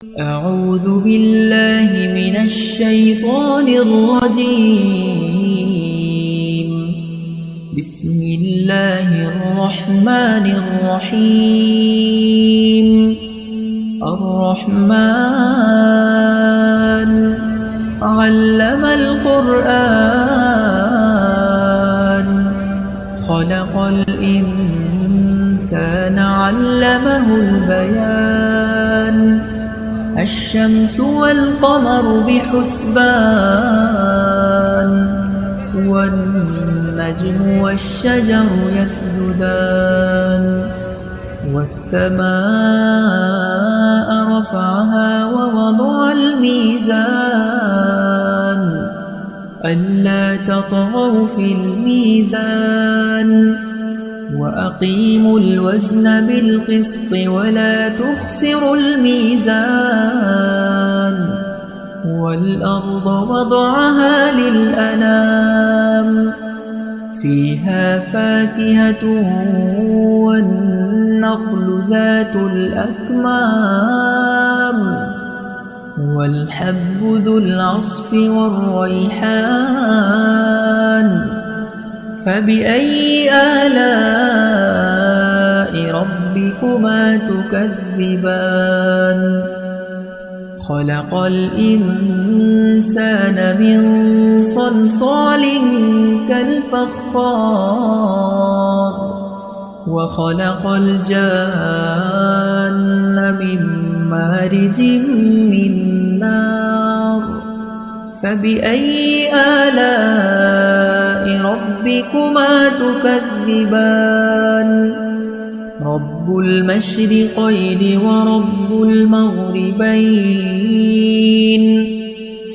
أعوذ بالله من الشيطان الرجيم. بسم الله الرحمن الرحيم. الرحمن علم القرآن خلق الإنسان علمه البيان. الشمس والقمر بحسبان والنجم والشجر يسجدان. والسماء رفعها ووضع الميزان ألا تطغوا في الميزان وأقيموا الوزن بالقسط ولا تخسروا الميزان. والأرض وضعها للأنام فيها فاكهة والنخل ذات الأكمام والحب ذو العصف والريحان. فبأي آلاء ربكما تكذبان؟ خلق الإنسان من صلصال كالفخار وخلق الجان من مارج من نار. فبأي آلاء ربكما تكذبان؟ رب المشرقين ورب المغربين.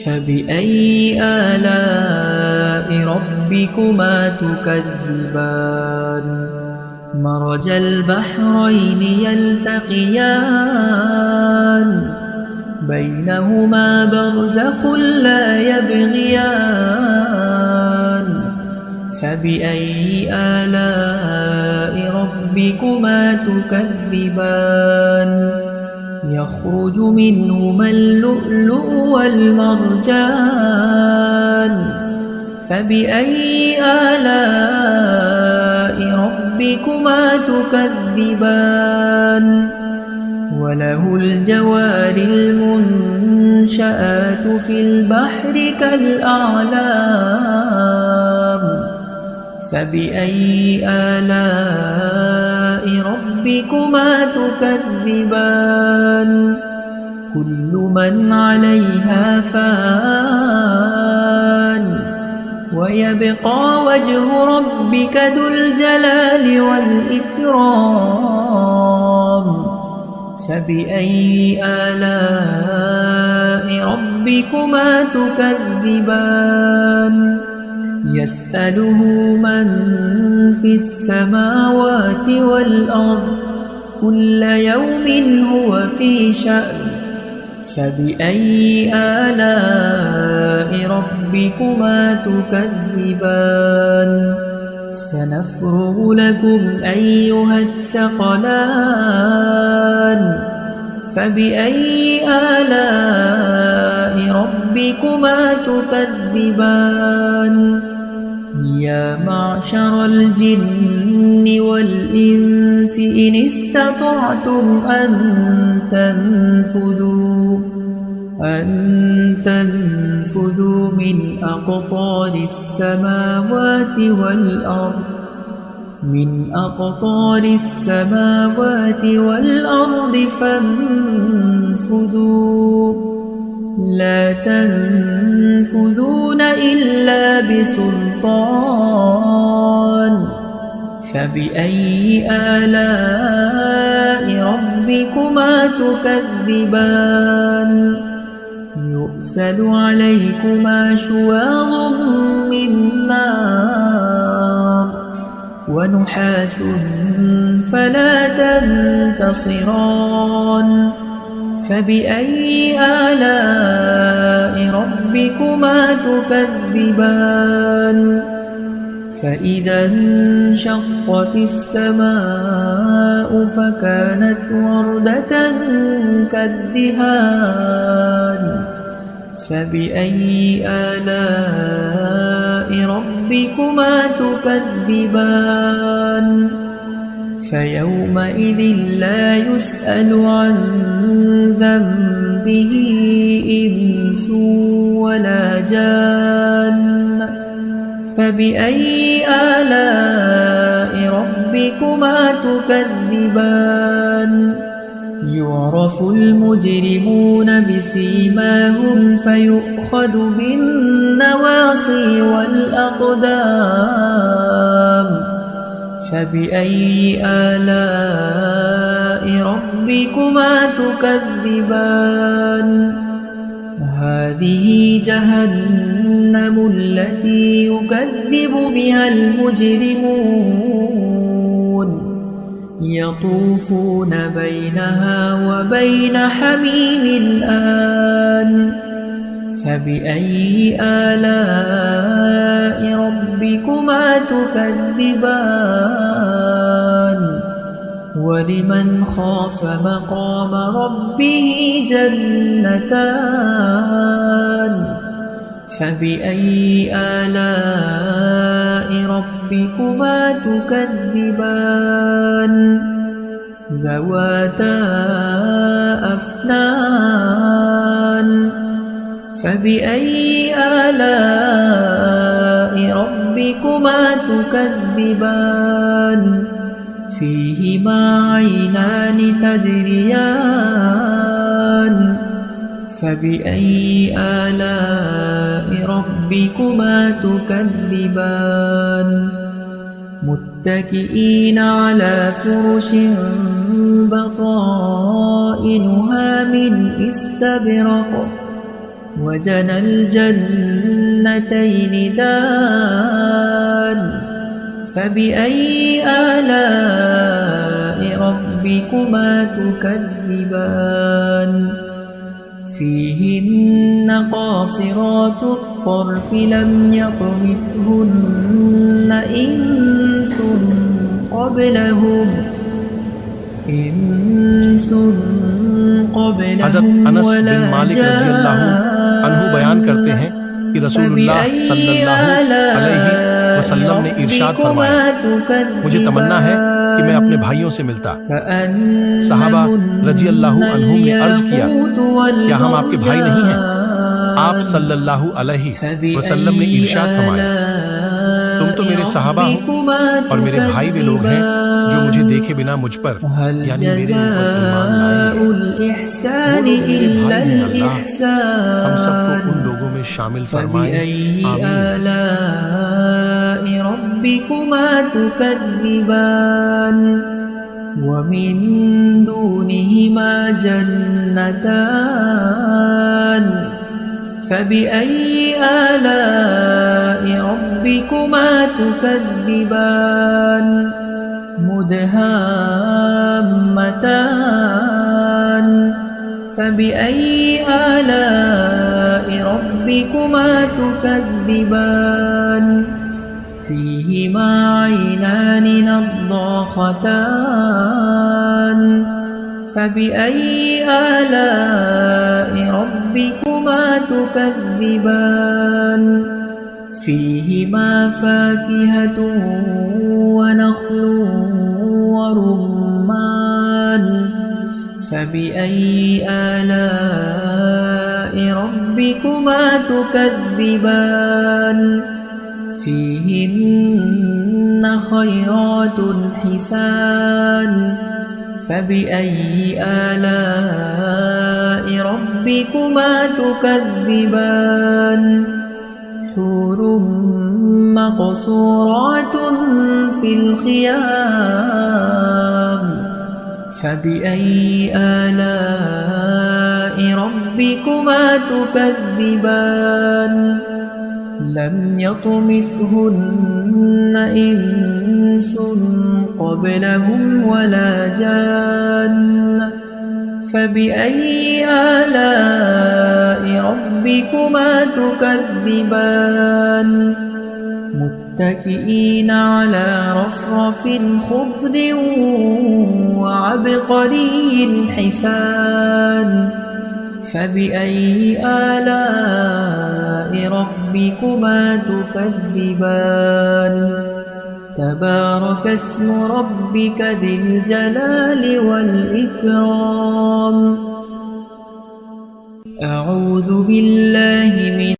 فبأي آلاء ربكما تكذبان؟ مرج البحرين يلتقيان بينهما برزخ لا يبغيان. فبأي آلاء ربكما تكذبان؟ يخرج منهما اللؤلؤ والمرجان. فبأي آلاء ربكما تكذبان؟ وله الجوار المنشآت في البحر كالأعلام. فبأي آلاء ربكما تكذبان؟ كل من عليها فان ويبقى وجه ربك ذو الجلال والإكرام. فبأي آلاء ربكما تكذبان؟ يسأله من في السماوات والأرض كل يوم هو في شأن. فبأي آلاء ربكما تكذبان؟ سنفرغ لكم أيها الثقلان. فبأي آلاء ربكما تكذبان؟ يا معشر الجن والإنس إن استطعتم أن تنفذوا من أقطار السماوات والأرض فانفذوا لا تنفذون إلا بسلطان. فبأي آلاء ربكما تكذبان؟ يرسل عليكما شواظ من نار ونحاس فلا تنتصران. فبأي آلاء ربكما تكذبان؟ فإذا انشقت السماء فكانت وردة كالدهان فبأي آلاء ربكما تكذبان فيومئذ لا يسأل عن ذنبه إنس ولا جان فبأي آلاء ربكما تكذبان يعرف المجرمون بسيماهم فيؤخذ بالنواصي والأقدام فبأي آلاء ربكما تكذبان هذه جهنم التي يكذب بها المجرمون يطوفون بينها وبين حميم آن فبأي آلاء ربكما تكذبان ولمن خاف مقام ربه جنتان فبأي آلاء ربكما تكذبان ذواتا أفنان فبأي آلاء ربكما تكذبان فيهما عينان تجريان فبأي آلاء ربكما تكذبان متكئين على فرش بطائنها من استبرق وجنى الجنتين دان فبأي آلاء ربكما تكذبان فيهن قاصرات الطرف لم يطمثهن إنس قبلهم हज़रत अनस बिन मालिक रज़ियल्लाहु अन्हु बयान करते हैं कि रसूलुल्लाह सल्लल्लाहु अलैहि वसल्लम ने इरशाद फरमाया, मुझे तमन्ना है कि मैं अपने भाइयों से मिलता। सहाबा रज़ियल्लाहु अन्हुम ने अर्ज किया, क्या हम आपके भाई नहीं हैं? आप सल्लल्लाहु अलैहि वसल्लम ने इरशाद फरमाया, तुम तो मेरे सहाबा हो और मेरे भाई वे लोग हैं जो मुझे देखे बिना मुझ पर यानी मेरे ऊपर ईमान लाए। वो लोग मेरे भाई हैं अल्लाह, हम सबको उन लोगों में शामिल फरमाए। आमीन। ومن دونهما جنتان فبأي آلاء ربكما تكذبان مدهامتان فبأي آلاء ربكما تكذبان فيهما عينان نضاختان فبأي آلاء ربكما تكذبان فيهما فاكهة ونخل ورمان فبأي آلاء ربكما تكذبان فيهن خيرات حسان فبأي آلاء ربكما تكذبان حور مقصورات في الخيام فبأي آلاء ربكما تكذبان لم يطمثهن إنس قبلهم ولا جان فبأي آلاء ربكما تكذبان متكئين على رفرف خضر وعبقري حسان فبأي آلاء ربكما تكذبان تبارك اسم ربك ذي الجلال والإكرام أعوذ بالله من